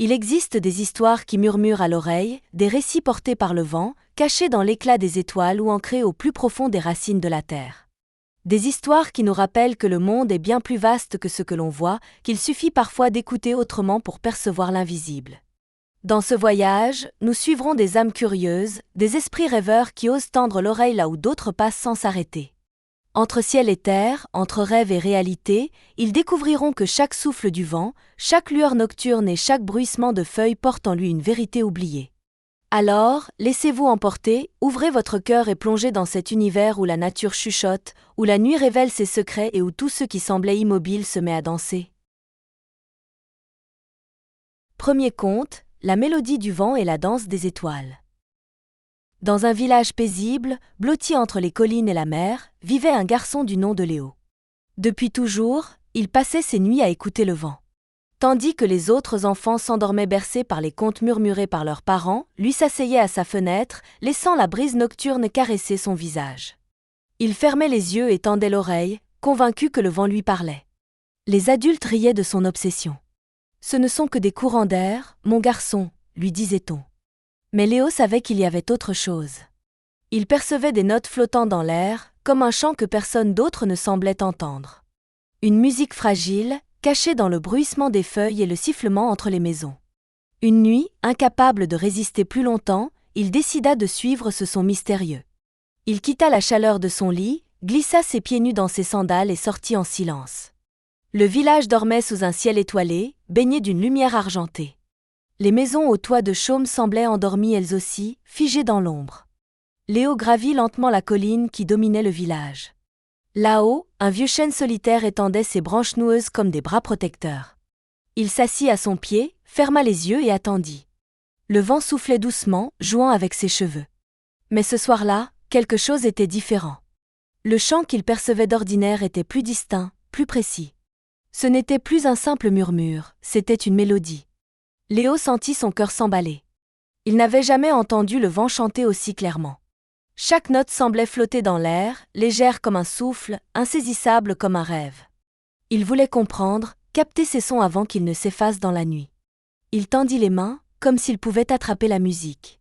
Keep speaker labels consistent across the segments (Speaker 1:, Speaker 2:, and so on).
Speaker 1: Il existe des histoires qui murmurent à l'oreille, des récits portés par le vent, cachés dans l'éclat des étoiles ou ancrés au plus profond des racines de la terre. Des histoires qui nous rappellent que le monde est bien plus vaste que ce que l'on voit, qu'il suffit parfois d'écouter autrement pour percevoir l'invisible. Dans ce voyage, nous suivrons des âmes curieuses, des esprits rêveurs qui osent tendre l'oreille là où d'autres passent sans s'arrêter. Entre ciel et terre, entre rêve et réalité, ils découvriront que chaque souffle du vent, chaque lueur nocturne et chaque bruissement de feuilles portent en lui une vérité oubliée. Alors, laissez-vous emporter, ouvrez votre cœur et plongez dans cet univers où la nature chuchote, où la nuit révèle ses secrets et où tout ce qui semblait immobile se met à danser. Premier conte, la mélodie du vent et la danse des étoiles. Dans un village paisible, blotti entre les collines et la mer, vivait un garçon du nom de Léo. Depuis toujours, il passait ses nuits à écouter le vent. Tandis que les autres enfants s'endormaient bercés par les contes murmurés par leurs parents, lui s'asseyait à sa fenêtre, laissant la brise nocturne caresser son visage. Il fermait les yeux et tendait l'oreille, convaincu que le vent lui parlait. Les adultes riaient de son obsession. « Ce ne sont que des courants d'air, mon garçon », lui disait-on. Mais Léo savait qu'il y avait autre chose. Il percevait des notes flottant dans l'air, comme un chant que personne d'autre ne semblait entendre. Une musique fragile, cachée dans le bruissement des feuilles et le sifflement entre les maisons. Une nuit, incapable de résister plus longtemps, il décida de suivre ce son mystérieux. Il quitta la chaleur de son lit, glissa ses pieds nus dans ses sandales et sortit en silence. Le village dormait sous un ciel étoilé, baigné d'une lumière argentée. Les maisons aux toits de chaume semblaient endormies elles aussi, figées dans l'ombre. Léo gravit lentement la colline qui dominait le village. Là-haut, un vieux chêne solitaire étendait ses branches noueuses comme des bras protecteurs. Il s'assit à son pied, ferma les yeux et attendit. Le vent soufflait doucement, jouant avec ses cheveux. Mais ce soir-là, quelque chose était différent. Le chant qu'il percevait d'ordinaire était plus distinct, plus précis. Ce n'était plus un simple murmure, c'était une mélodie. Léo sentit son cœur s'emballer. Il n'avait jamais entendu le vent chanter aussi clairement. Chaque note semblait flotter dans l'air, légère comme un souffle, insaisissable comme un rêve. Il voulait comprendre, capter ces sons avant qu'ils ne s'effacent dans la nuit. Il tendit les mains, comme s'il pouvait attraper la musique.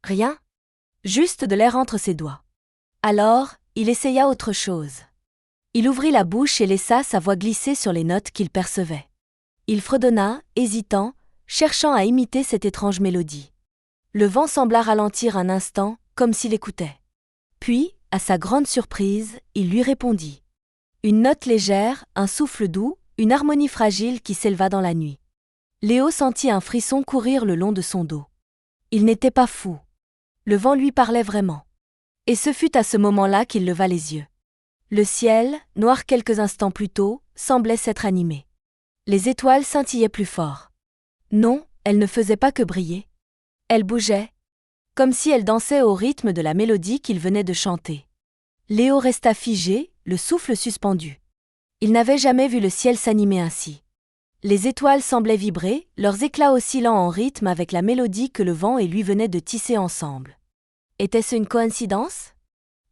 Speaker 1: Rien. Juste de l'air entre ses doigts. Alors, il essaya autre chose. Il ouvrit la bouche et laissa sa voix glisser sur les notes qu'il percevait. Il fredonna, hésitant, cherchant à imiter cette étrange mélodie. Le vent sembla ralentir un instant, comme s'il écoutait. Puis, à sa grande surprise, il lui répondit. Une note légère, un souffle doux, une harmonie fragile qui s'éleva dans la nuit. Léo sentit un frisson courir le long de son dos. Il n'était pas fou. Le vent lui parlait vraiment. Et ce fut à ce moment-là qu'il leva les yeux. Le ciel, noir quelques instants plus tôt, semblait s'être animé. Les étoiles scintillaient plus fort. Non, elles ne faisaient pas que briller. Elles bougeaient, comme si elles dansaient au rythme de la mélodie qu'il venait de chanter. Léo resta figé, le souffle suspendu. Il n'avait jamais vu le ciel s'animer ainsi. Les étoiles semblaient vibrer, leurs éclats oscillant en rythme avec la mélodie que le vent et lui venaient de tisser ensemble. Était-ce une coïncidence?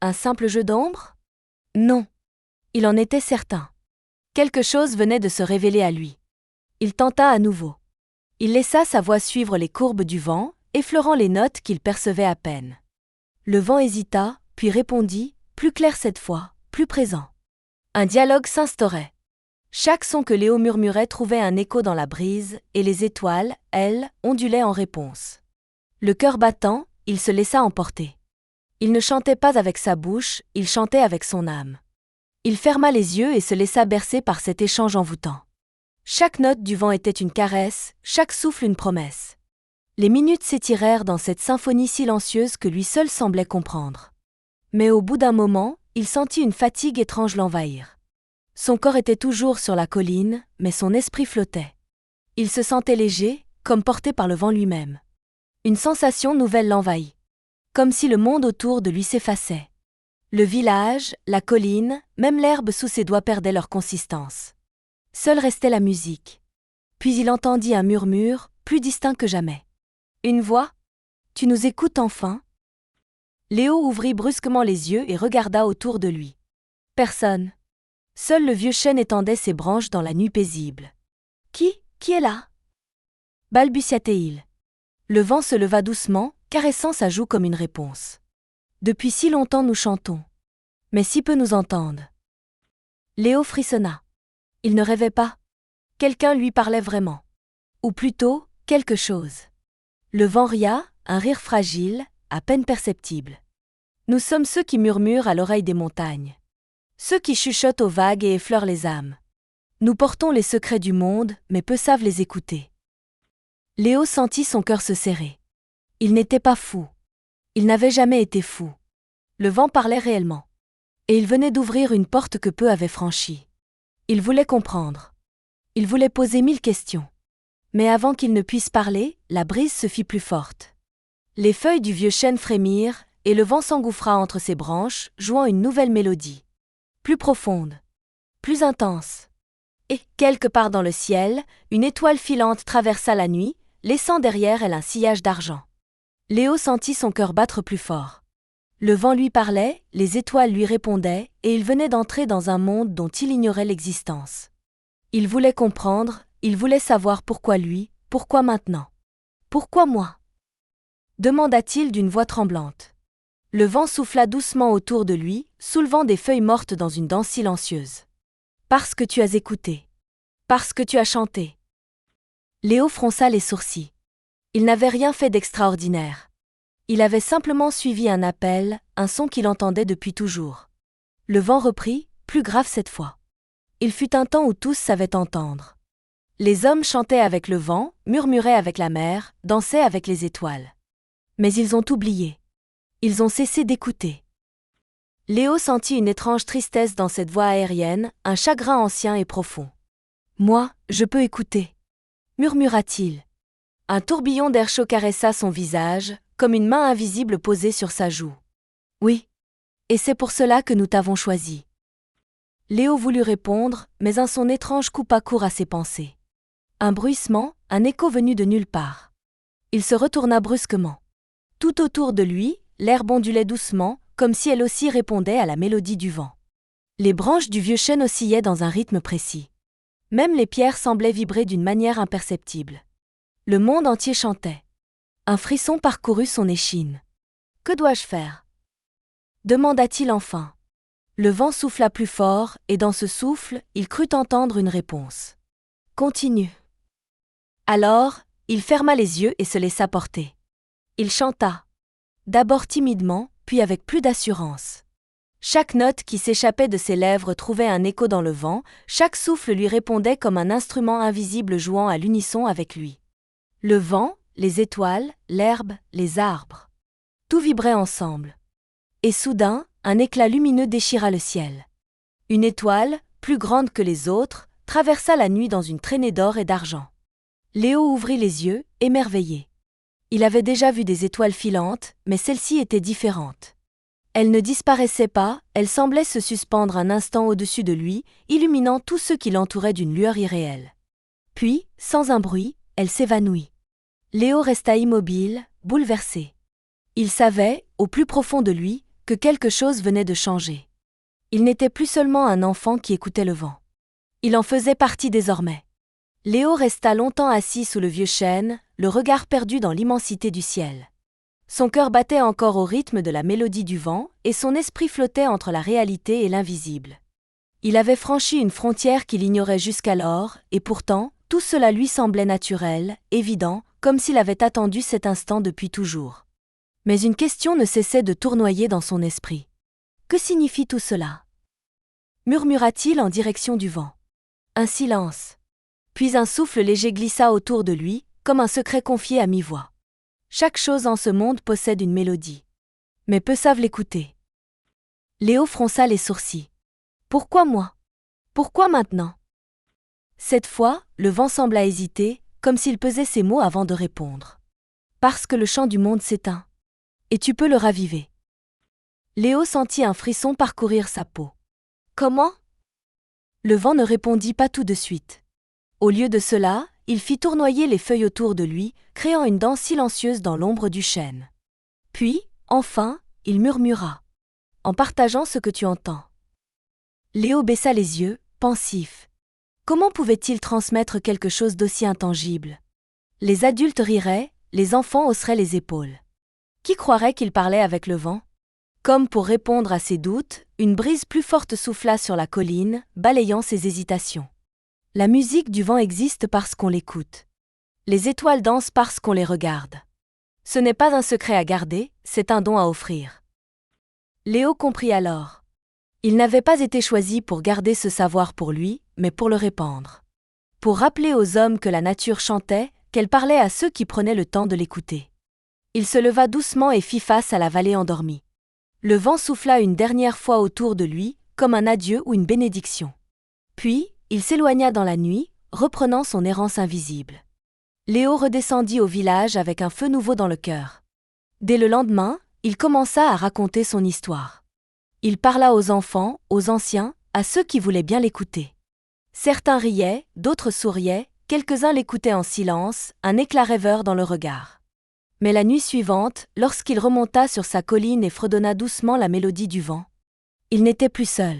Speaker 1: Un simple jeu d'ombre? Non. Il en était certain. Quelque chose venait de se révéler à lui. Il tenta à nouveau. Il laissa sa voix suivre les courbes du vent, effleurant les notes qu'il percevait à peine. Le vent hésita, puis répondit, plus clair cette fois, plus présent. Un dialogue s'instaurait. Chaque son que Léo murmurait trouvait un écho dans la brise, et les étoiles, elles, ondulaient en réponse. Le cœur battant, il se laissa emporter. Il ne chantait pas avec sa bouche, il chantait avec son âme. Il ferma les yeux et se laissa bercer par cet échange envoûtant. Chaque note du vent était une caresse, chaque souffle une promesse. Les minutes s'étirèrent dans cette symphonie silencieuse que lui seul semblait comprendre. Mais au bout d'un moment, il sentit une fatigue étrange l'envahir. Son corps était toujours sur la colline, mais son esprit flottait. Il se sentait léger, comme porté par le vent lui-même. Une sensation nouvelle l'envahit. Comme si le monde autour de lui s'effaçait. Le village, la colline, même l'herbe sous ses doigts perdaient leur consistance. Seule restait la musique. Puis il entendit un murmure, plus distinct que jamais. Une voix? Tu nous écoutes enfin? Léo ouvrit brusquement les yeux et regarda autour de lui. Personne. Seul le vieux chêne étendait ses branches dans la nuit paisible. Qui est là? balbutia-t-il. Le vent se leva doucement, caressant sa joue comme une réponse. Depuis si longtemps nous chantons. Mais si peu nous entendent. Léo frissonna. Il ne rêvait pas. Quelqu'un lui parlait vraiment. Ou plutôt, quelque chose. Le vent ria, un rire fragile, à peine perceptible. Nous sommes ceux qui murmurent à l'oreille des montagnes. Ceux qui chuchotent aux vagues et effleurent les âmes. Nous portons les secrets du monde, mais peu savent les écouter. Léo sentit son cœur se serrer. Il n'était pas fou. Il n'avait jamais été fou. Le vent parlait réellement. Et il venait d'ouvrir une porte que peu avaient franchie. Il voulait comprendre. Il voulait poser 1000 questions. Mais avant qu'il ne puisse parler, la brise se fit plus forte. Les feuilles du vieux chêne frémirent, et le vent s'engouffra entre ses branches, jouant une nouvelle mélodie. Plus profonde. Plus intense. Et, quelque part dans le ciel, une étoile filante traversa la nuit, laissant derrière elle un sillage d'argent. Léo sentit son cœur battre plus fort. Le vent lui parlait, les étoiles lui répondaient, et il venait d'entrer dans un monde dont il ignorait l'existence. Il voulait comprendre, il voulait savoir pourquoi lui, pourquoi maintenant. Pourquoi moi ? Demanda-t-il d'une voix tremblante. Le vent souffla doucement autour de lui, soulevant des feuilles mortes dans une danse silencieuse. Parce que tu as écouté. Parce que tu as chanté. Léo fronça les sourcils. Il n'avait rien fait d'extraordinaire. Il avait simplement suivi un appel, un son qu'il entendait depuis toujours. Le vent reprit, plus grave cette fois. Il fut un temps où tous savaient entendre. Les hommes chantaient avec le vent, murmuraient avec la mer, dansaient avec les étoiles. Mais ils ont oublié. Ils ont cessé d'écouter. Léo sentit une étrange tristesse dans cette voix aérienne, un chagrin ancien et profond. « Moi, je peux écouter » murmura-t-il. Un tourbillon d'air chaud caressa son visage, comme une main invisible posée sur sa joue. « Oui. Et c'est pour cela que nous t'avons choisi. » Léo voulut répondre, mais un son étrange coupa court à ses pensées. Un bruissement, un écho venu de nulle part. Il se retourna brusquement. Tout autour de lui, l'herbe ondulait doucement, comme si elle aussi répondait à la mélodie du vent. Les branches du vieux chêne oscillaient dans un rythme précis. Même les pierres semblaient vibrer d'une manière imperceptible. Le monde entier chantait. Un frisson parcourut son échine. « Que dois-je faire » demanda-t-il enfin. Le vent souffla plus fort, et dans ce souffle, il crut entendre une réponse. « Continue. » Alors, il ferma les yeux et se laissa porter. Il chanta. D'abord timidement, puis avec plus d'assurance. Chaque note qui s'échappait de ses lèvres trouvait un écho dans le vent, chaque souffle lui répondait comme un instrument invisible jouant à l'unisson avec lui. Le vent, les étoiles, l'herbe, les arbres. Tout vibrait ensemble. Et soudain, un éclat lumineux déchira le ciel. Une étoile, plus grande que les autres, traversa la nuit dans une traînée d'or et d'argent. Léo ouvrit les yeux, émerveillé. Il avait déjà vu des étoiles filantes, mais celle-ci était différente. Elle ne disparaissait pas, elle semblait se suspendre un instant au-dessus de lui, illuminant tous ceux qui l'entouraient d'une lueur irréelle. Puis, sans un bruit, elle s'évanouit. Léo resta immobile, bouleversé. Il savait, au plus profond de lui, que quelque chose venait de changer. Il n'était plus seulement un enfant qui écoutait le vent. Il en faisait partie désormais. Léo resta longtemps assis sous le vieux chêne, le regard perdu dans l'immensité du ciel. Son cœur battait encore au rythme de la mélodie du vent, et son esprit flottait entre la réalité et l'invisible. Il avait franchi une frontière qu'il ignorait jusqu'alors, et pourtant, tout cela lui semblait naturel, évident, comme s'il avait attendu cet instant depuis toujours. Mais une question ne cessait de tournoyer dans son esprit. « Que signifie tout cela » murmura-t-il en direction du vent. Un silence. Puis un souffle léger glissa autour de lui, comme un secret confié à mi-voix. Chaque chose en ce monde possède une mélodie. Mais peu savent l'écouter. Léo fronça les sourcils. Pourquoi moi ? Pourquoi maintenant ? Cette fois, le vent sembla hésiter, comme s'il pesait ses mots avant de répondre. Parce que le chant du monde s'éteint. Et tu peux le raviver. Léo sentit un frisson parcourir sa peau. Comment ? Le vent ne répondit pas tout de suite. Au lieu de cela, il fit tournoyer les feuilles autour de lui, créant une danse silencieuse dans l'ombre du chêne. Puis, enfin, il murmura. En partageant ce que tu entends. Léo baissa les yeux, pensif. Comment pouvait-il transmettre quelque chose d'aussi intangible ? Les adultes riraient, les enfants hausseraient les épaules. Qui croirait qu'il parlait avec le vent? Comme pour répondre à ses doutes, une brise plus forte souffla sur la colline, balayant ses hésitations. La musique du vent existe parce qu'on l'écoute. Les étoiles dansent parce qu'on les regarde. Ce n'est pas un secret à garder, c'est un don à offrir. Léo comprit alors. Il n'avait pas été choisi pour garder ce savoir pour lui, mais pour le répandre. Pour rappeler aux hommes que la nature chantait, qu'elle parlait à ceux qui prenaient le temps de l'écouter. Il se leva doucement et fit face à la vallée endormie. Le vent souffla une dernière fois autour de lui, comme un adieu ou une bénédiction. Puis, il s'éloigna dans la nuit, reprenant son errance invisible. Léo redescendit au village avec un feu nouveau dans le cœur. Dès le lendemain, il commença à raconter son histoire. Il parla aux enfants, aux anciens, à ceux qui voulaient bien l'écouter. Certains riaient, d'autres souriaient, quelques-uns l'écoutaient en silence, un éclat rêveur dans le regard. Mais la nuit suivante, lorsqu'il remonta sur sa colline et fredonna doucement la mélodie du vent, il n'était plus seul.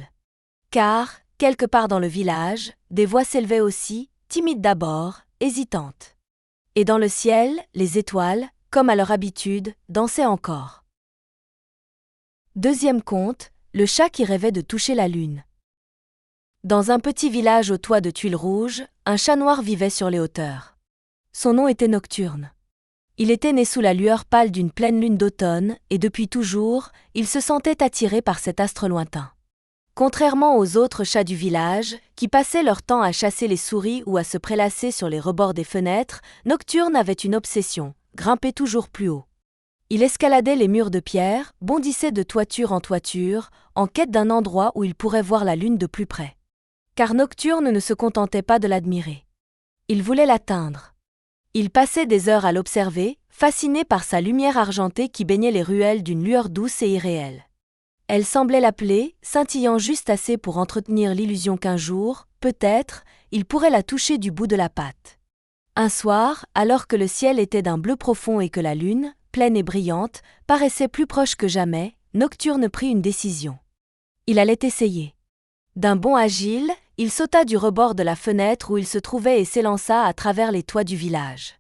Speaker 1: Car, quelque part dans le village, des voix s'élevaient aussi, timides d'abord, hésitantes. Et dans le ciel, les étoiles, comme à leur habitude, dansaient encore. Deuxième conte, le chat qui rêvait de toucher la lune. Dans un petit village au toit de tuiles rouges, un chat noir vivait sur les hauteurs. Son nom était Nocturne. Il était né sous la lueur pâle d'une pleine lune d'automne, et depuis toujours, il se sentait attiré par cet astre lointain. Contrairement aux autres chats du village, qui passaient leur temps à chasser les souris ou à se prélasser sur les rebords des fenêtres, Nocturne avait une obsession, grimper toujours plus haut. Il escaladait les murs de pierre, bondissait de toiture en quête d'un endroit où il pourrait voir la lune de plus près. Car Nocturne ne se contentait pas de l'admirer. Il voulait l'atteindre. Il passait des heures à l'observer, fasciné par sa lumière argentée qui baignait les ruelles d'une lueur douce et irréelle. Elle semblait l'appeler, scintillant juste assez pour entretenir l'illusion qu'un jour, peut-être, il pourrait la toucher du bout de la patte. Un soir, alors que le ciel était d'un bleu profond et que la lune, pleine et brillante, paraissait plus proche que jamais, Nocturne prit une décision. Il allait essayer. D'un bond agile, il sauta du rebord de la fenêtre où il se trouvait et s'élança à travers les toits du village.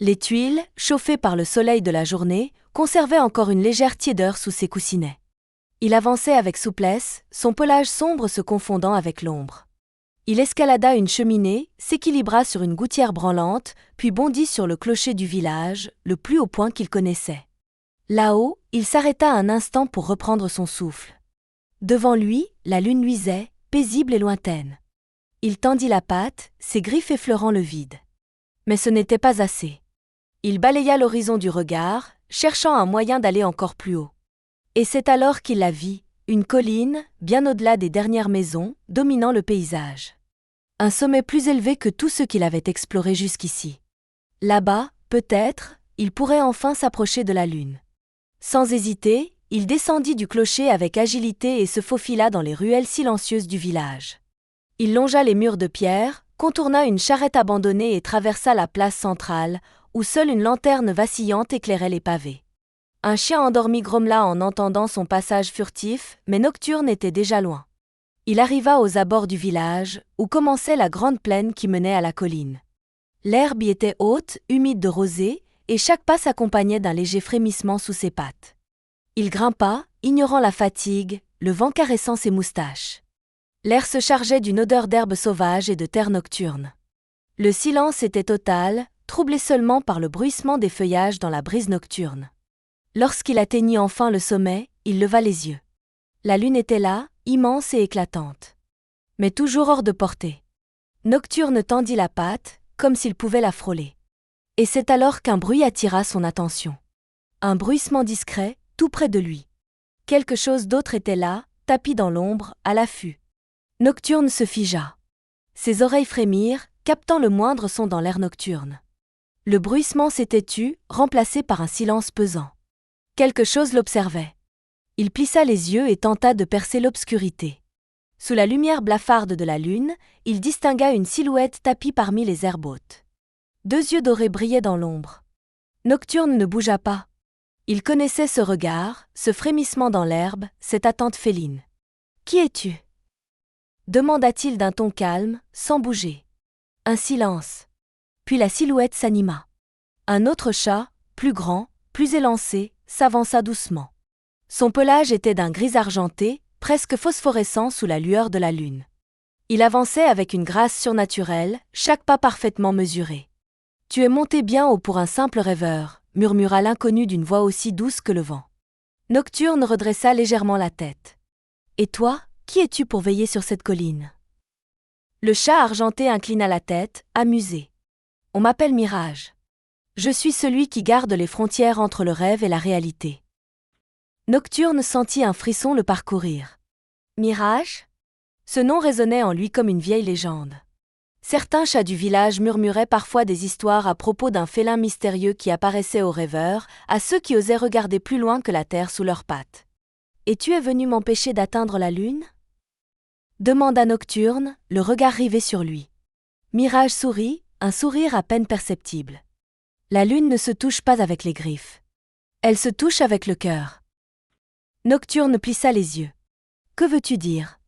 Speaker 1: Les tuiles, chauffées par le soleil de la journée, conservaient encore une légère tiédeur sous ses coussinets. Il avançait avec souplesse, son pelage sombre se confondant avec l'ombre. Il escalada une cheminée, s'équilibra sur une gouttière branlante, puis bondit sur le clocher du village, le plus haut point qu'il connaissait. Là-haut, il s'arrêta un instant pour reprendre son souffle. Devant lui, la lune luisait, paisible et lointaine. Il tendit la patte, ses griffes effleurant le vide. Mais ce n'était pas assez. Il balaya l'horizon du regard, cherchant un moyen d'aller encore plus haut. Et c'est alors qu'il la vit, une colline, bien au-delà des dernières maisons, dominant le paysage. Un sommet plus élevé que tout ce qu'il avait exploré jusqu'ici. Là-bas, peut-être, il pourrait enfin s'approcher de la lune. Sans hésiter, il descendit du clocher avec agilité et se faufila dans les ruelles silencieuses du village. Il longea les murs de pierre, contourna une charrette abandonnée et traversa la place centrale, où seule une lanterne vacillante éclairait les pavés. Un chien endormi grommela en entendant son passage furtif, mais Nocturne était déjà loin. Il arriva aux abords du village, où commençait la grande plaine qui menait à la colline. L'herbe y était haute, humide de rosée, et chaque pas s'accompagnait d'un léger frémissement sous ses pattes. Il grimpa, ignorant la fatigue, le vent caressant ses moustaches. L'air se chargeait d'une odeur d'herbe sauvage et de terre nocturne. Le silence était total, troublé seulement par le bruissement des feuillages dans la brise nocturne. Lorsqu'il atteignit enfin le sommet, il leva les yeux. La lune était là, immense et éclatante. Mais toujours hors de portée. Nocturne tendit la patte, comme s'il pouvait la frôler. Et c'est alors qu'un bruit attira son attention. Un bruissement discret, tout près de lui. Quelque chose d'autre était là, tapi dans l'ombre, à l'affût. Nocturne se figea. Ses oreilles frémirent, captant le moindre son dans l'air nocturne. Le bruissement s'était tu, remplacé par un silence pesant. Quelque chose l'observait. Il plissa les yeux et tenta de percer l'obscurité. Sous la lumière blafarde de la lune, il distingua une silhouette tapie parmi les herbes hautes. 2 yeux dorés brillaient dans l'ombre. Nocturne ne bougea pas. Il connaissait ce regard, ce frémissement dans l'herbe, cette attente féline. « Qui es-tu » demanda-t-il d'un ton calme, sans bouger. Un silence. Puis la silhouette s'anima. Un autre chat, plus grand, plus élancé, s'avança doucement. Son pelage était d'un gris argenté, presque phosphorescent sous la lueur de la lune. Il avançait avec une grâce surnaturelle, chaque pas parfaitement mesuré. « Tu es monté bien haut pour un simple rêveur », murmura l'inconnu d'une voix aussi douce que le vent. Nocturne redressa légèrement la tête. « Et toi, qui es-tu pour veiller sur cette colline ?» Le chat argenté inclina la tête, amusé. « On m'appelle Mirage. Je suis celui qui garde les frontières entre le rêve et la réalité. » Nocturne sentit un frisson le parcourir. Mirage ? Ce nom résonnait en lui comme une vieille légende. Certains chats du village murmuraient parfois des histoires à propos d'un félin mystérieux qui apparaissait aux rêveurs, à ceux qui osaient regarder plus loin que la terre sous leurs pattes. « Et tu es venu m'empêcher d'atteindre la lune ?» demanda Nocturne, le regard rivé sur lui. Mirage sourit, un sourire à peine perceptible. La lune ne se touche pas avec les griffes. Elle se touche avec le cœur. Nocturne plissa les yeux. « Que veux-tu dire ?»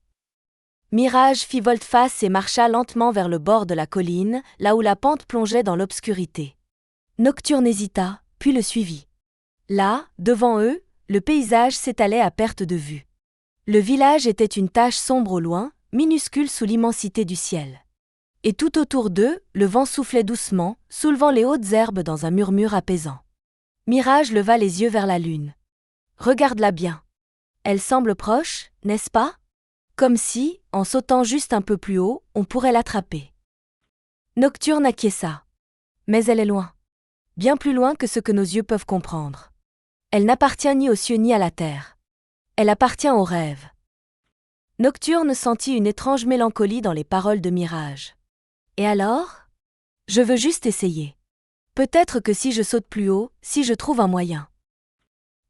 Speaker 1: Mirage fit volte-face et marcha lentement vers le bord de la colline, là où la pente plongeait dans l'obscurité. Nocturne hésita, puis le suivit. Là, devant eux, le paysage s'étalait à perte de vue. Le village était une tache sombre au loin, minuscule sous l'immensité du ciel. Et tout autour d'eux, le vent soufflait doucement, soulevant les hautes herbes dans un murmure apaisant. Mirage leva les yeux vers la lune. « Regarde-la bien. Elle semble proche, n'est-ce pas ? Comme si, en sautant juste un peu plus haut, on pourrait l'attraper. » Nocturne acquiesça. « Mais elle est loin. Bien plus loin que ce que nos yeux peuvent comprendre. Elle n'appartient ni aux cieux ni à la terre. Elle appartient au rêve. » Nocturne sentit une étrange mélancolie dans les paroles de Mirage. « Et alors ? Je veux juste essayer. Peut-être que si je saute plus haut, si je trouve un moyen. »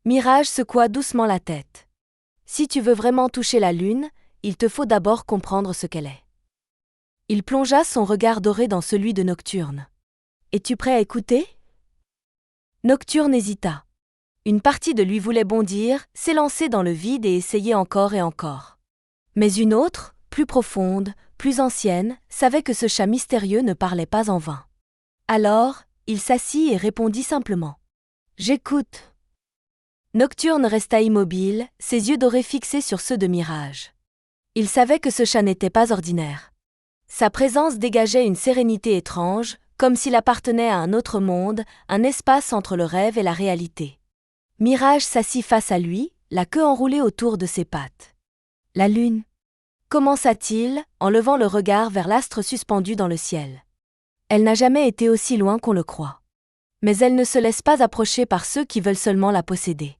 Speaker 1: Mirage secoua doucement la tête. « Si tu veux vraiment toucher la lune, il te faut d'abord comprendre ce qu'elle est. » Il plongea son regard doré dans celui de Nocturne. « Es-tu prêt à écouter ?» Nocturne hésita. Une partie de lui voulait bondir, s'élancer dans le vide et essayer encore et encore. Mais une autre, plus profonde, plus ancienne, savait que ce chat mystérieux ne parlait pas en vain. Alors, il s'assit et répondit simplement. « J'écoute. » Nocturne resta immobile, ses yeux dorés fixés sur ceux de Mirage. Il savait que ce chat n'était pas ordinaire. Sa présence dégageait une sérénité étrange, comme s'il appartenait à un autre monde, un espace entre le rêve et la réalité. Mirage s'assit face à lui, la queue enroulée autour de ses pattes. « La lune » commença-t-il, en levant le regard vers l'astre suspendu dans le ciel. « Elle n'a jamais été aussi loin qu'on le croit. Mais elle ne se laisse pas approcher par ceux qui veulent seulement la posséder. »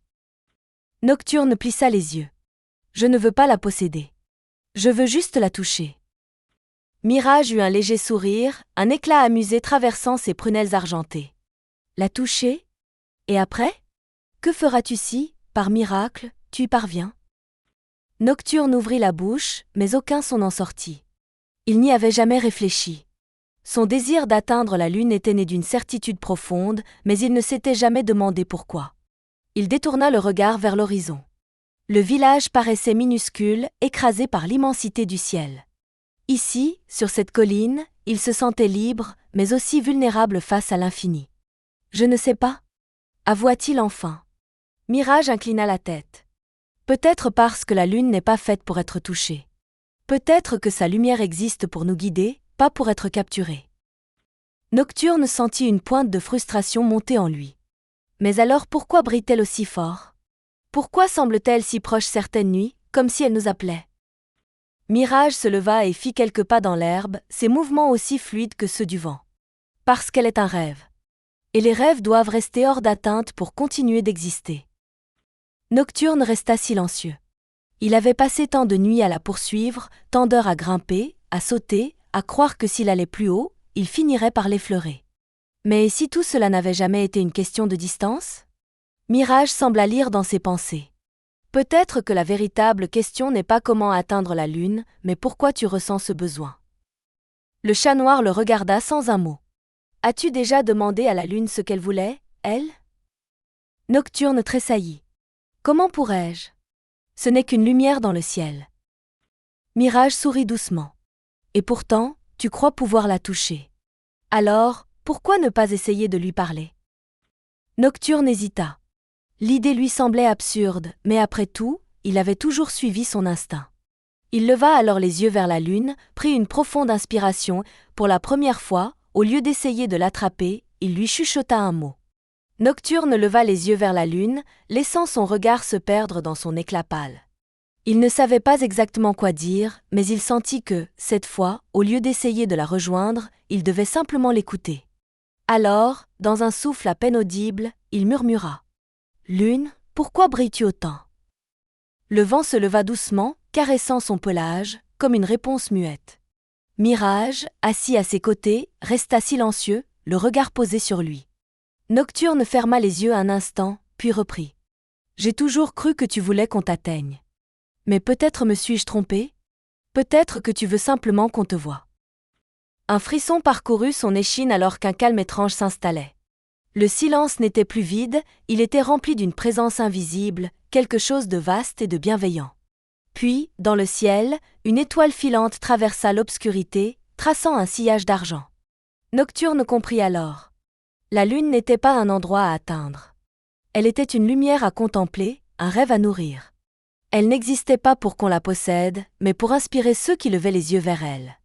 Speaker 1: Nocturne plissa les yeux. « Je ne veux pas la posséder. Je veux juste la toucher. » Mirage eut un léger sourire, un éclat amusé traversant ses prunelles argentées. « La toucher ? Et après ? Que feras-tu si, par miracle, tu y parviens ?» Nocturne ouvrit la bouche, mais aucun son n'en sortit. Il n'y avait jamais réfléchi. Son désir d'atteindre la lune était né d'une certitude profonde, mais il ne s'était jamais demandé pourquoi. Il détourna le regard vers l'horizon. Le village paraissait minuscule, écrasé par l'immensité du ciel. Ici, sur cette colline, il se sentait libre, mais aussi vulnérable face à l'infini. « Je ne sais pas » avoua-t-il enfin. Mirage inclina la tête. Peut-être parce que la lune n'est pas faite pour être touchée. Peut-être que sa lumière existe pour nous guider, pas pour être capturée. Nocturne sentit une pointe de frustration monter en lui. Mais alors pourquoi brille-t-elle aussi fort ? Pourquoi semble-t-elle si proche certaines nuits, comme si elle nous appelait ? Mirage se leva et fit quelques pas dans l'herbe, ses mouvements aussi fluides que ceux du vent. Parce qu'elle est un rêve. Et les rêves doivent rester hors d'atteinte pour continuer d'exister. Nocturne resta silencieux. Il avait passé tant de nuits à la poursuivre, tant d'heures à grimper, à sauter, à croire que s'il allait plus haut, il finirait par l'effleurer. Mais si tout cela n'avait jamais été une question de distance ? Mirage sembla lire dans ses pensées. Peut-être que la véritable question n'est pas comment atteindre la lune, mais pourquoi tu ressens ce besoin. Le chat noir le regarda sans un mot. « As-tu déjà demandé à la lune ce qu'elle voulait, elle ?» Nocturne tressaillit. « Comment pourrais-je ? Ce n'est qu'une lumière dans le ciel. » Mirage sourit doucement. « Et pourtant, tu crois pouvoir la toucher. Alors, pourquoi ne pas essayer de lui parler ? Nocturne hésita. L'idée lui semblait absurde, mais après tout, il avait toujours suivi son instinct. Il leva alors les yeux vers la lune, prit une profonde inspiration. Pour la première fois, au lieu d'essayer de l'attraper, il lui chuchota un mot. Nocturne leva les yeux vers la lune, laissant son regard se perdre dans son éclat pâle. Il ne savait pas exactement quoi dire, mais il sentit que, cette fois, au lieu d'essayer de la rejoindre, il devait simplement l'écouter. Alors, dans un souffle à peine audible, il murmura. « Lune, pourquoi brilles-tu autant ?» Le vent se leva doucement, caressant son pelage, comme une réponse muette. Mirage, assis à ses côtés, resta silencieux, le regard posé sur lui. Nocturne ferma les yeux un instant, puis reprit. « J'ai toujours cru que tu voulais qu'on t'atteigne. Mais peut-être me suis-je trompé ? Peut-être que tu veux simplement qu'on te voie. » Un frisson parcourut son échine alors qu'un calme étrange s'installait. Le silence n'était plus vide, il était rempli d'une présence invisible, quelque chose de vaste et de bienveillant. Puis, dans le ciel, une étoile filante traversa l'obscurité, traçant un sillage d'argent. Nocturne comprit alors. La lune n'était pas un endroit à atteindre. Elle était une lumière à contempler, un rêve à nourrir. Elle n'existait pas pour qu'on la possède, mais pour inspirer ceux qui levaient les yeux vers elle.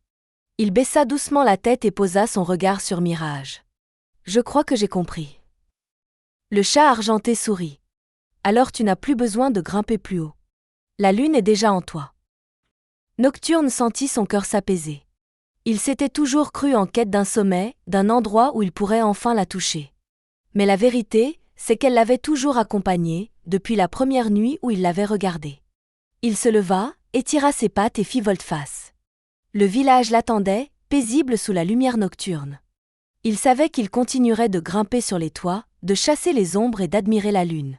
Speaker 1: Il baissa doucement la tête et posa son regard sur Mirage. « Je crois que j'ai compris. » Le chat argenté sourit. « Alors tu n'as plus besoin de grimper plus haut. La lune est déjà en toi. » Nocturne sentit son cœur s'apaiser. Il s'était toujours cru en quête d'un sommet, d'un endroit où il pourrait enfin la toucher. Mais la vérité, c'est qu'elle l'avait toujours accompagné, depuis la première nuit où il l'avait regardée. Il se leva, étira ses pattes et fit volte-face. Le village l'attendait, paisible sous la lumière nocturne. Il savait qu'il continuerait de grimper sur les toits, de chasser les ombres et d'admirer la lune.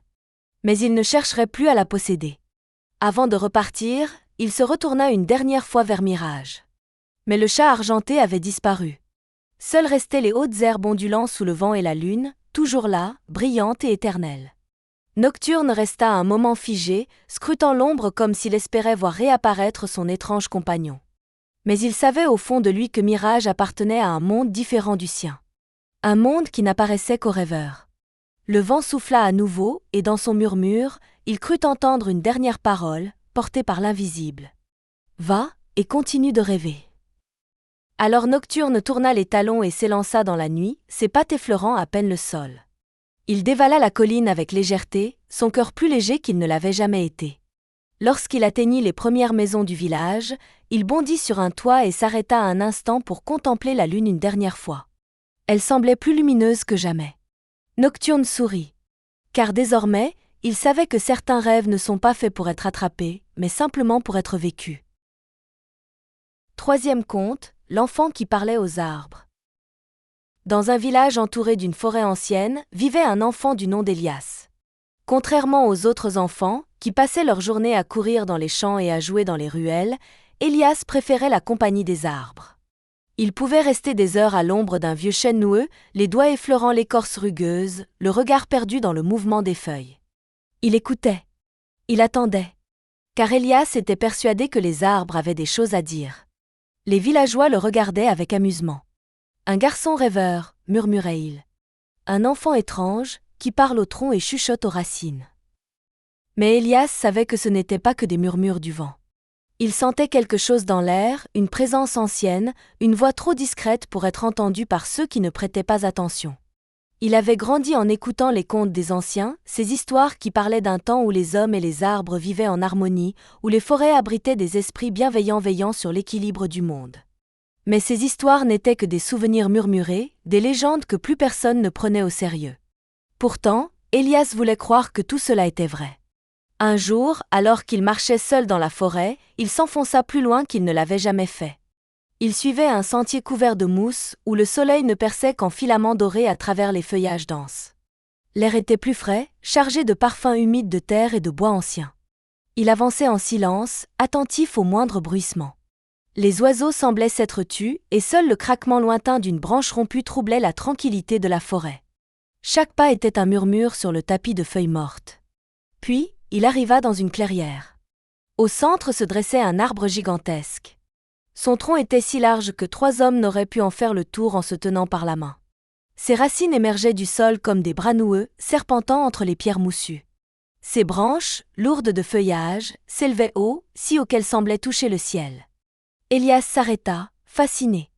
Speaker 1: Mais il ne chercherait plus à la posséder. Avant de repartir, il se retourna une dernière fois vers Mirage. Mais le chat argenté avait disparu. Seules restaient les hautes herbes ondulant sous le vent et la lune, toujours là, brillante et éternelle. Nocturne resta un moment figé, scrutant l'ombre comme s'il espérait voir réapparaître son étrange compagnon. Mais il savait au fond de lui que Mirage appartenait à un monde différent du sien. Un monde qui n'apparaissait qu'aux rêveurs. Le vent souffla à nouveau, et dans son murmure, il crut entendre une dernière parole, portée par l'invisible. « Va, et continue de rêver. » Alors Nocturne tourna les talons et s'élança dans la nuit, ses pattes effleurant à peine le sol. Il dévala la colline avec légèreté, son cœur plus léger qu'il ne l'avait jamais été. Lorsqu'il atteignit les premières maisons du village, il bondit sur un toit et s'arrêta un instant pour contempler la lune une dernière fois. Elle semblait plus lumineuse que jamais. Nocturne sourit. Car désormais, il savait que certains rêves ne sont pas faits pour être attrapés, mais simplement pour être vécus. Troisième conte, l'enfant qui parlait aux arbres. Dans un village entouré d'une forêt ancienne, vivait un enfant du nom d'Elias. Contrairement aux autres enfants, qui passaient leur journée à courir dans les champs et à jouer dans les ruelles, Elias préférait la compagnie des arbres. Il pouvait rester des heures à l'ombre d'un vieux chêne noueux, les doigts effleurant l'écorce rugueuse, le regard perdu dans le mouvement des feuilles. Il écoutait. Il attendait. Car Elias était persuadé que les arbres avaient des choses à dire. Les villageois le regardaient avec amusement. « Un garçon rêveur », murmurait-il. « Un enfant étrange, qui parle au tronc et chuchote aux racines. » Mais Elias savait que ce n'était pas que des murmures du vent. Il sentait quelque chose dans l'air, une présence ancienne, une voix trop discrète pour être entendue par ceux qui ne prêtaient pas attention. Il avait grandi en écoutant les contes des anciens, ces histoires qui parlaient d'un temps où les hommes et les arbres vivaient en harmonie, où les forêts abritaient des esprits bienveillants veillant sur l'équilibre du monde. Mais ces histoires n'étaient que des souvenirs murmurés, des légendes que plus personne ne prenait au sérieux. Pourtant, Elias voulait croire que tout cela était vrai. Un jour, alors qu'il marchait seul dans la forêt, il s'enfonça plus loin qu'il ne l'avait jamais fait. Il suivait un sentier couvert de mousse, où le soleil ne perçait qu'en filaments dorés à travers les feuillages denses. L'air était plus frais, chargé de parfums humides de terre et de bois anciens. Il avançait en silence, attentif au moindre bruissement. Les oiseaux semblaient s'être tus, et seul le craquement lointain d'une branche rompue troublait la tranquillité de la forêt. Chaque pas était un murmure sur le tapis de feuilles mortes. Puis, il arriva dans une clairière. Au centre se dressait un arbre gigantesque. Son tronc était si large que 3 hommes n'auraient pu en faire le tour en se tenant par la main. Ses racines émergeaient du sol comme des bras noueux, serpentant entre les pierres moussues. Ses branches, lourdes de feuillage, s'élevaient haut, si haut qu'elles semblaient toucher le ciel. Elias s'arrêta, fasciné.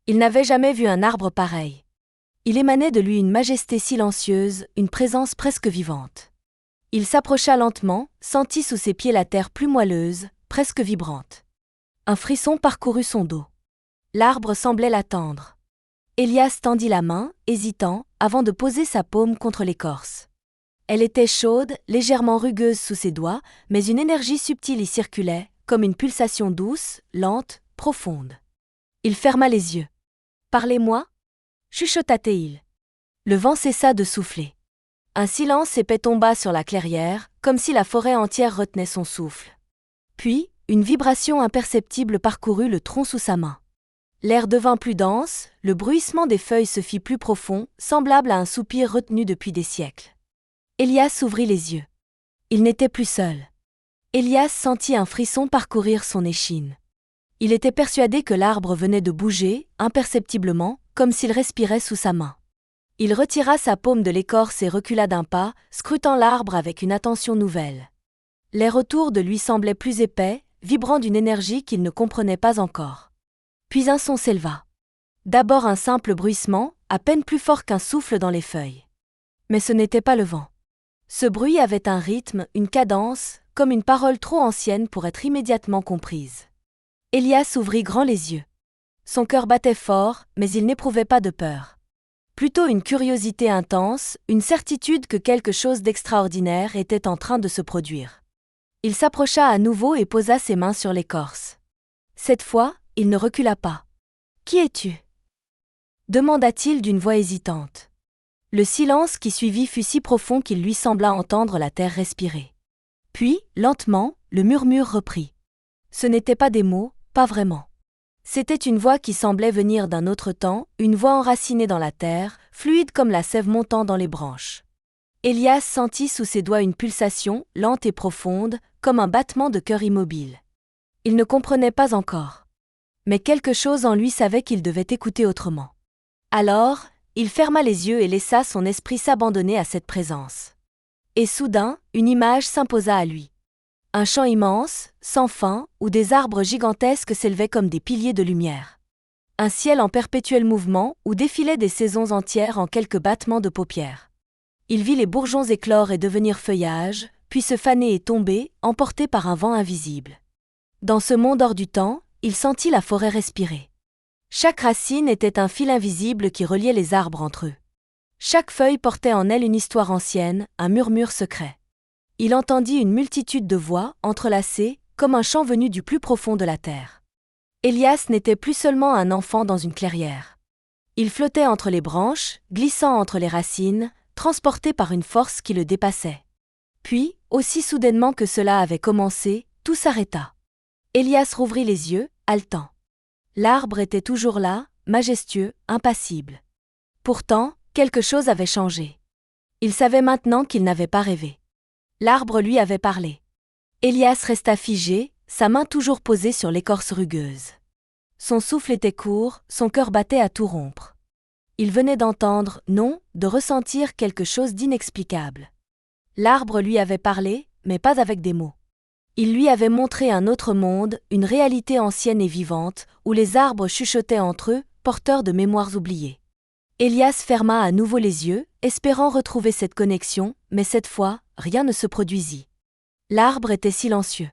Speaker 1: Il n'avait jamais vu un arbre pareil. Il émanait de lui une majesté silencieuse, une présence presque vivante. Il s'approcha lentement, sentit sous ses pieds la terre plus moelleuse, presque vibrante. Un frisson parcourut son dos. L'arbre semblait l'attendre. Elias tendit la main, hésitant, avant de poser sa paume contre l'écorce. Elle était chaude, légèrement rugueuse sous ses doigts, mais une énergie subtile y circulait, comme une pulsation douce, lente, profonde. Il ferma les yeux. « Parlez-moi » chuchota-t-il. Le vent cessa de souffler. Un silence épais tomba sur la clairière, comme si la forêt entière retenait son souffle. Puis, une vibration imperceptible parcourut le tronc sous sa main. L'air devint plus dense, le bruissement des feuilles se fit plus profond, semblable à un soupir retenu depuis des siècles. Elias ouvrit les yeux. Il n'était plus seul. Elias sentit un frisson parcourir son échine. Il était persuadé que l'arbre venait de bouger, imperceptiblement, comme s'il respirait sous sa main. Il retira sa paume de l'écorce et recula d'un pas, scrutant l'arbre avec une attention nouvelle. L'air autour de lui semblait plus épais, vibrant d'une énergie qu'il ne comprenait pas encore. Puis un son s'éleva. D'abord un simple bruissement, à peine plus fort qu'un souffle dans les feuilles. Mais ce n'était pas le vent. Ce bruit avait un rythme, une cadence, comme une parole trop ancienne pour être immédiatement comprise. Elias ouvrit grand les yeux. Son cœur battait fort, mais il n'éprouvait pas de peur. Plutôt une curiosité intense, une certitude que quelque chose d'extraordinaire était en train de se produire. Il s'approcha à nouveau et posa ses mains sur l'écorce. Cette fois, il ne recula pas. « Qui es-tu » demanda-t-il d'une voix hésitante. Le silence qui suivit fut si profond qu'il lui sembla entendre la terre respirer. Puis, lentement, le murmure reprit. Ce n'étaient pas des mots, pas vraiment. C'était une voix qui semblait venir d'un autre temps, une voix enracinée dans la terre, fluide comme la sève montant dans les branches. Elias sentit sous ses doigts une pulsation, lente et profonde, comme un battement de cœur immobile. Il ne comprenait pas encore. Mais quelque chose en lui savait qu'il devait écouter autrement. Alors, il ferma les yeux et laissa son esprit s'abandonner à cette présence. Et soudain, une image s'imposa à lui. Un champ immense, sans fin, où des arbres gigantesques s'élevaient comme des piliers de lumière. Un ciel en perpétuel mouvement, où défilaient des saisons entières en quelques battements de paupières. Il vit les bourgeons éclore et devenir feuillage, puis se faner et tomber, emportés par un vent invisible. Dans ce monde hors du temps, il sentit la forêt respirer. Chaque racine était un fil invisible qui reliait les arbres entre eux. Chaque feuille portait en elle une histoire ancienne, un murmure secret. Il entendit une multitude de voix, entrelacées, comme un chant venu du plus profond de la terre. Elias n'était plus seulement un enfant dans une clairière. Il flottait entre les branches, glissant entre les racines, transporté par une force qui le dépassait. Puis, aussi soudainement que cela avait commencé, tout s'arrêta. Elias rouvrit les yeux, haletant. L'arbre était toujours là, majestueux, impassible. Pourtant, quelque chose avait changé. Il savait maintenant qu'il n'avait pas rêvé. L'arbre lui avait parlé. Elias resta figé, sa main toujours posée sur l'écorce rugueuse. Son souffle était court, son cœur battait à tout rompre. Il venait d'entendre, non, de ressentir quelque chose d'inexplicable. L'arbre lui avait parlé, mais pas avec des mots. Il lui avait montré un autre monde, une réalité ancienne et vivante, où les arbres chuchotaient entre eux, porteurs de mémoires oubliées. Elias ferma à nouveau les yeux, espérant retrouver cette connexion, mais cette fois, rien ne se produisit. L'arbre était silencieux.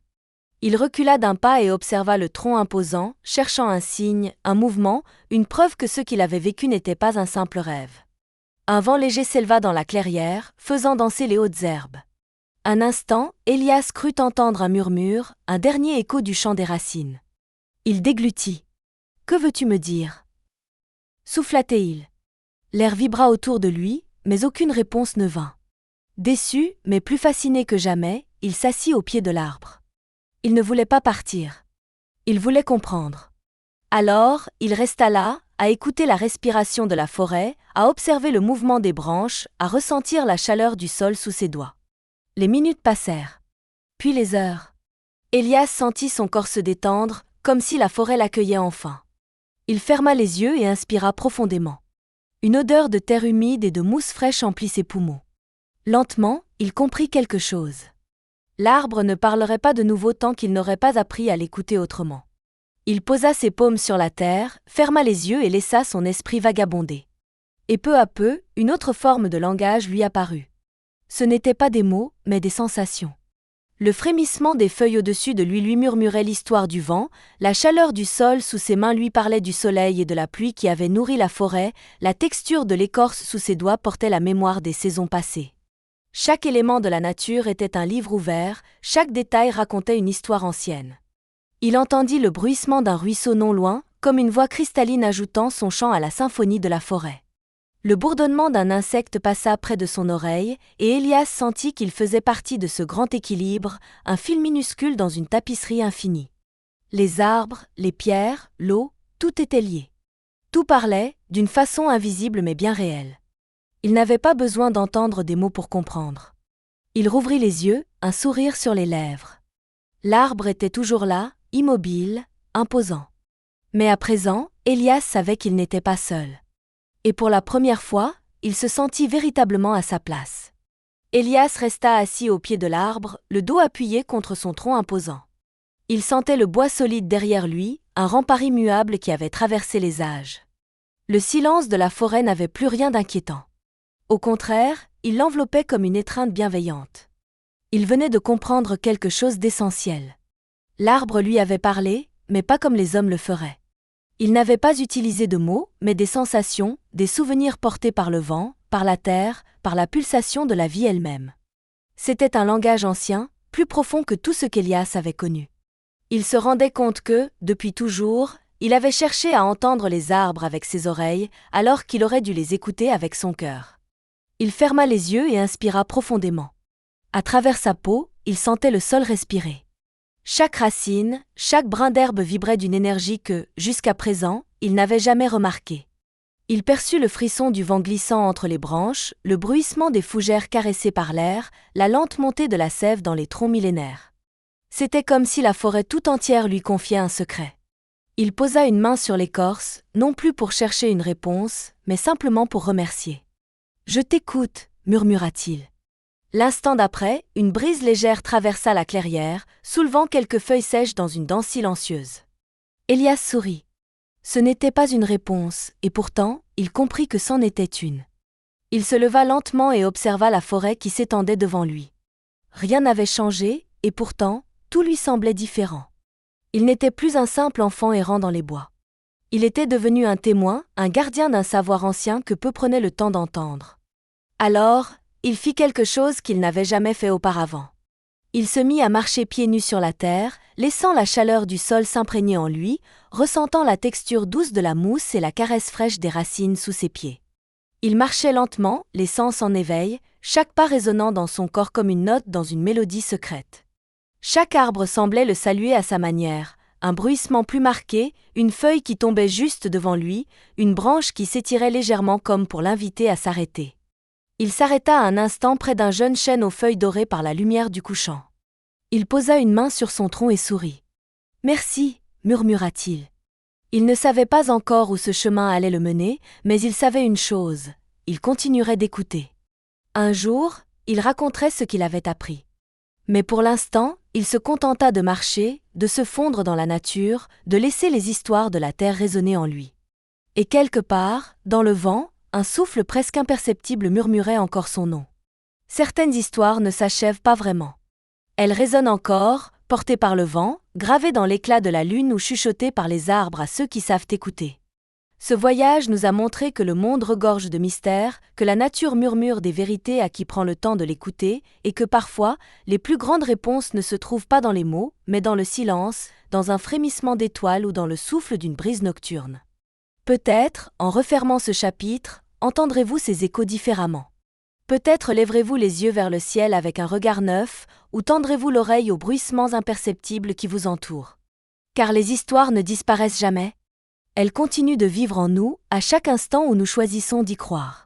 Speaker 1: Il recula d'un pas et observa le tronc imposant, cherchant un signe, un mouvement, une preuve que ce qu'il avait vécu n'était pas un simple rêve. Un vent léger s'éleva dans la clairière, faisant danser les hautes herbes. Un instant, Elias crut entendre un murmure, un dernier écho du chant des racines. Il déglutit. « Que veux-tu me dire » souffla-t-il. L'air vibra autour de lui, mais aucune réponse ne vint. Déçu, mais plus fasciné que jamais, il s'assit au pied de l'arbre. Il ne voulait pas partir. Il voulait comprendre. Alors, il resta là, à écouter la respiration de la forêt, à observer le mouvement des branches, à ressentir la chaleur du sol sous ses doigts. Les minutes passèrent. Puis les heures. Elias sentit son corps se détendre, comme si la forêt l'accueillait enfin. Il ferma les yeux et inspira profondément. Une odeur de terre humide et de mousse fraîche emplit ses poumons. Lentement, il comprit quelque chose. L'arbre ne parlerait pas de nouveau tant qu'il n'aurait pas appris à l'écouter autrement. Il posa ses paumes sur la terre, ferma les yeux et laissa son esprit vagabonder. Et peu à peu, une autre forme de langage lui apparut. Ce n'étaient pas des mots, mais des sensations. Le frémissement des feuilles au-dessus de lui murmurait l'histoire du vent, la chaleur du sol sous ses mains lui parlait du soleil et de la pluie qui avait nourri la forêt, la texture de l'écorce sous ses doigts portait la mémoire des saisons passées. Chaque élément de la nature était un livre ouvert, chaque détail racontait une histoire ancienne. Il entendit le bruissement d'un ruisseau non loin, comme une voix cristalline ajoutant son chant à la symphonie de la forêt. Le bourdonnement d'un insecte passa près de son oreille, et Elias sentit qu'il faisait partie de ce grand équilibre, un fil minuscule dans une tapisserie infinie. Les arbres, les pierres, l'eau, tout était lié. Tout parlait, d'une façon invisible mais bien réelle. Il n'avait pas besoin d'entendre des mots pour comprendre. Il rouvrit les yeux, un sourire sur les lèvres. L'arbre était toujours là, immobile, imposant. Mais à présent, Elias savait qu'il n'était pas seul. Et pour la première fois, il se sentit véritablement à sa place. Elias resta assis au pied de l'arbre, le dos appuyé contre son tronc imposant. Il sentait le bois solide derrière lui, un rempart immuable qui avait traversé les âges. Le silence de la forêt n'avait plus rien d'inquiétant. Au contraire, il l'enveloppait comme une étreinte bienveillante. Il venait de comprendre quelque chose d'essentiel. L'arbre lui avait parlé, mais pas comme les hommes le feraient. Il n'avait pas utilisé de mots, mais des sensations, des souvenirs portés par le vent, par la terre, par la pulsation de la vie elle-même. C'était un langage ancien, plus profond que tout ce qu'Elias avait connu. Il se rendait compte que, depuis toujours, il avait cherché à entendre les arbres avec ses oreilles, alors qu'il aurait dû les écouter avec son cœur. Il ferma les yeux et inspira profondément. À travers sa peau, il sentait le sol respirer. Chaque racine, chaque brin d'herbe vibrait d'une énergie que, jusqu'à présent, il n'avait jamais remarquée. Il perçut le frisson du vent glissant entre les branches, le bruissement des fougères caressées par l'air, la lente montée de la sève dans les troncs millénaires. C'était comme si la forêt tout entière lui confiait un secret. Il posa une main sur l'écorce, non plus pour chercher une réponse, mais simplement pour remercier. « Je t'écoute », murmura-t-il. L'instant d'après, une brise légère traversa la clairière, soulevant quelques feuilles sèches dans une danse silencieuse. Elias sourit. Ce n'était pas une réponse, et pourtant, il comprit que c'en était une. Il se leva lentement et observa la forêt qui s'étendait devant lui. Rien n'avait changé, et pourtant, tout lui semblait différent. Il n'était plus un simple enfant errant dans les bois. Il était devenu un témoin, un gardien d'un savoir ancien que peu prenait le temps d'entendre. Alors, il fit quelque chose qu'il n'avait jamais fait auparavant. Il se mit à marcher pieds nus sur la terre, laissant la chaleur du sol s'imprégner en lui, ressentant la texture douce de la mousse et la caresse fraîche des racines sous ses pieds. Il marchait lentement, les sens en éveil, chaque pas résonnant dans son corps comme une note dans une mélodie secrète. Chaque arbre semblait le saluer à sa manière, un bruissement plus marqué, une feuille qui tombait juste devant lui, une branche qui s'étirait légèrement comme pour l'inviter à s'arrêter. Il s'arrêta un instant près d'un jeune chêne aux feuilles dorées par la lumière du couchant. Il posa une main sur son tronc et sourit. « Merci », murmura-t-il. Il ne savait pas encore où ce chemin allait le mener, mais il savait une chose, il continuerait d'écouter. Un jour, il raconterait ce qu'il avait appris. Mais pour l'instant, il se contenta de marcher, de se fondre dans la nature, de laisser les histoires de la terre résonner en lui. Et quelque part, dans le vent, un souffle presque imperceptible murmurait encore son nom. Certaines histoires ne s'achèvent pas vraiment. Elles résonnent encore, portées par le vent, gravées dans l'éclat de la lune ou chuchotées par les arbres à ceux qui savent écouter. Ce voyage nous a montré que le monde regorge de mystères, que la nature murmure des vérités à qui prend le temps de l'écouter, et que parfois, les plus grandes réponses ne se trouvent pas dans les mots, mais dans le silence, dans un frémissement d'étoiles ou dans le souffle d'une brise nocturne. Peut-être, en refermant ce chapitre, entendrez-vous ces échos différemment. Peut-être lèverez-vous les yeux vers le ciel avec un regard neuf, ou tendrez-vous l'oreille aux bruissements imperceptibles qui vous entourent. Car les histoires ne disparaissent jamais. Elles continuent de vivre en nous, à chaque instant où nous choisissons d'y croire.